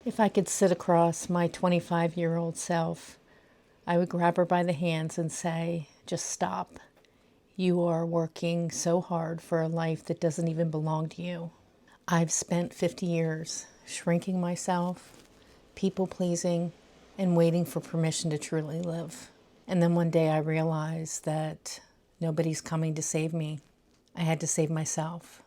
If I could sit across my 25-year-old self, I would grab her by the hands and say, just stop. You are working so hard for a life that doesn't even belong to you. I've spent 50 years shrinking myself, people pleasing, and waiting for permission to truly live. And then one day I realized that nobody's coming to save me. I had to save myself.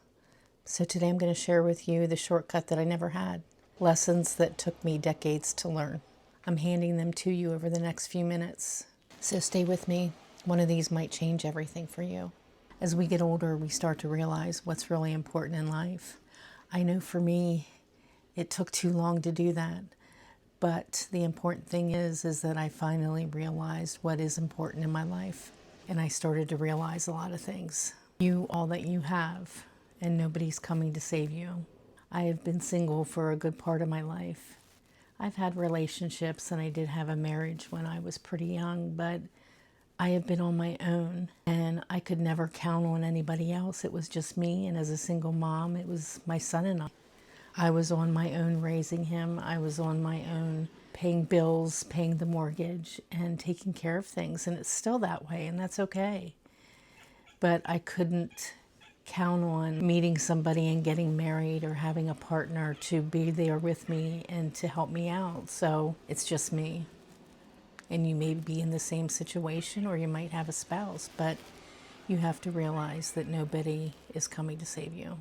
So today I'm going to share with you the shortcut that I never had. Lessons that took me decades to learn. I'm handing them to you over the next few minutes. So stay with me. One of these might change everything for you. As we get older, we start to realize what's really important in life. I know for me, it took too long to do that. But the important thing is that I finally realized what is important in my life. And I started to realize a lot of things. You, all that you have, and nobody's coming to save you. I have been single for a good part of my life. I've had relationships and I did have a marriage when I was pretty young, but I have been on my own and I could never count on anybody else. It was just me, and as a single mom, it was my son and I. I was on my own raising him. I was on my own paying bills, paying the mortgage, and taking care of things, and it's still that way, and that's okay. But I couldn't count on meeting somebody and getting married or having a partner to be there with me and to help me out. So it's just me. And you may be in the same situation, or you might have a spouse, but you have to realize that nobody is coming to save you.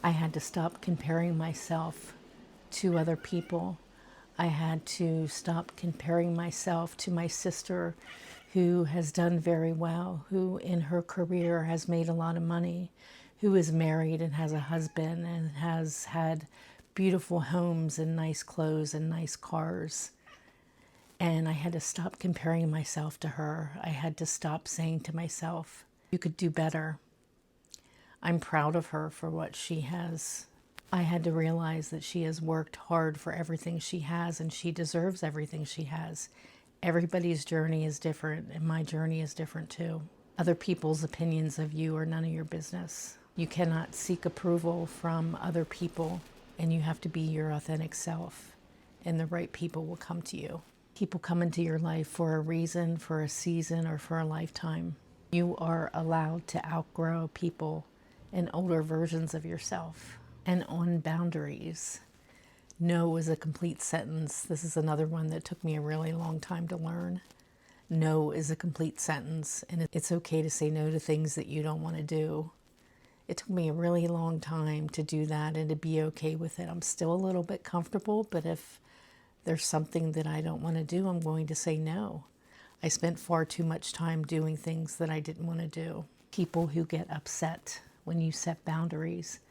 I had to stop comparing myself to other people. I had to stop comparing myself to my sister, who has done very well, who in her career has made a lot of money, who is married and has a husband and has had beautiful homes and nice clothes and nice cars. And I had to stop comparing myself to her. I had to stop saying to myself, you could do better. I'm proud of her for what she has. I had to realize that she has worked hard for everything she has, and she deserves everything she has. Everybody's journey is different, and my journey is different too. Other people's opinions of you are none of your business. You cannot seek approval from other people, and you have to be your authentic self, and the right people will come to you. People come into your life for a reason, for a season, or for a lifetime. You are allowed to outgrow people and older versions of yourself. And on boundaries. No is a complete sentence. This is another one that took me a really long time to learn. No is a complete sentence, and it's okay to say no to things that you don't want to do. It took me a really long time to do that and to be okay with it. I'm still a little bit comfortable, but if there's something that I don't want to do, I'm going to say no. I spent far too much time doing things that I didn't want to do. People who get upset when you set boundaries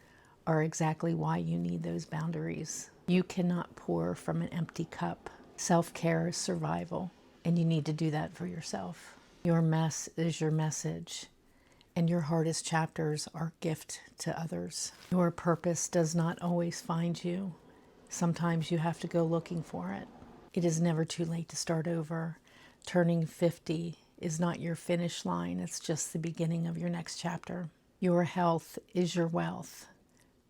are exactly why you need those boundaries. You cannot pour from an empty cup. Self-care is survival, and you need to do that for yourself. Your mess is your message, and your hardest chapters are a gift to others. Your purpose does not always find you. Sometimes you have to go looking for it. It is never too late to start over. Turning 50 is not your finish line. It's just the beginning of your next chapter. Your health is your wealth.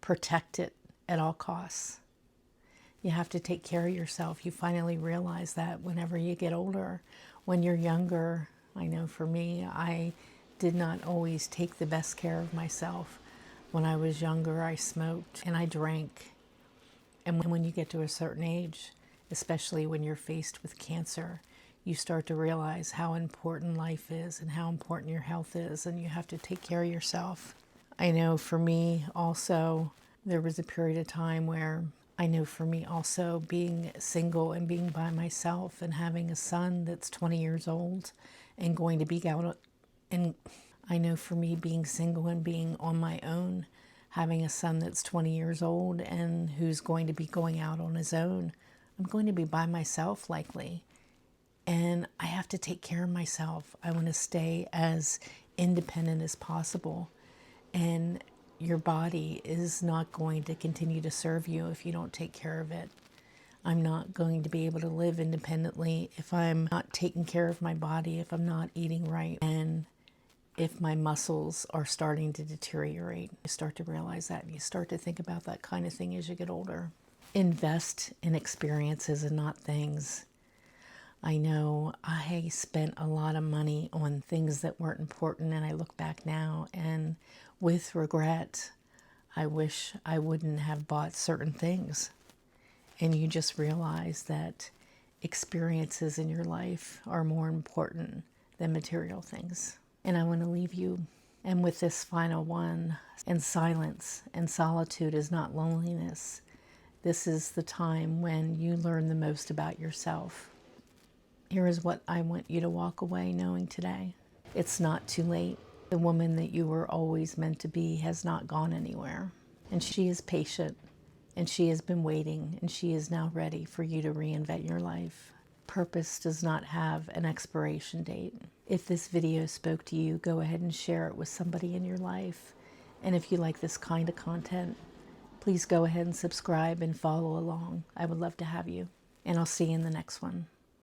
Protect it at all costs. You have to take care of yourself. You finally realize that whenever you get older. When you're younger, I know for me, I did not always take the best care of myself. When I was younger, I smoked and I drank. And when you get to a certain age, especially when you're faced with cancer, you start to realize how important life is and how important your health is, and you have to take care of yourself. I know for me also, there was a period of time where I know for me also being single and being by myself and having a son that's 20 years old and going to be out, and I know for me being single and being on my own, having a son that's 20 years old and who's going to be going out on his own, I'm going to be by myself likely. And I have to take care of myself. I want to stay as independent as possible. And your body is not going to continue to serve you if you don't take care of it. I'm not going to be able to live independently if I'm not taking care of my body, if I'm not eating right, and if my muscles are starting to deteriorate. You start to realize that, and you start to think about that kind of thing as you get older. Invest in experiences and not things. I know I spent a lot of money on things that weren't important, and I look back now and with regret, I wish I wouldn't have bought certain things. And you just realize that experiences in your life are more important than material things. And I want to leave you. And with this final one, and silence and solitude is not loneliness. This is the time when you learn the most about yourself. Here is what I want you to walk away knowing today. It's not too late. The woman that you were always meant to be has not gone anywhere. And she is patient, and she has been waiting, and she is now ready for you to reinvent your life. Purpose does not have an expiration date. If this video spoke to you, go ahead and share it with somebody in your life. And if you like this kind of content, please go ahead and subscribe and follow along. I would love to have you. And I'll see you in the next one.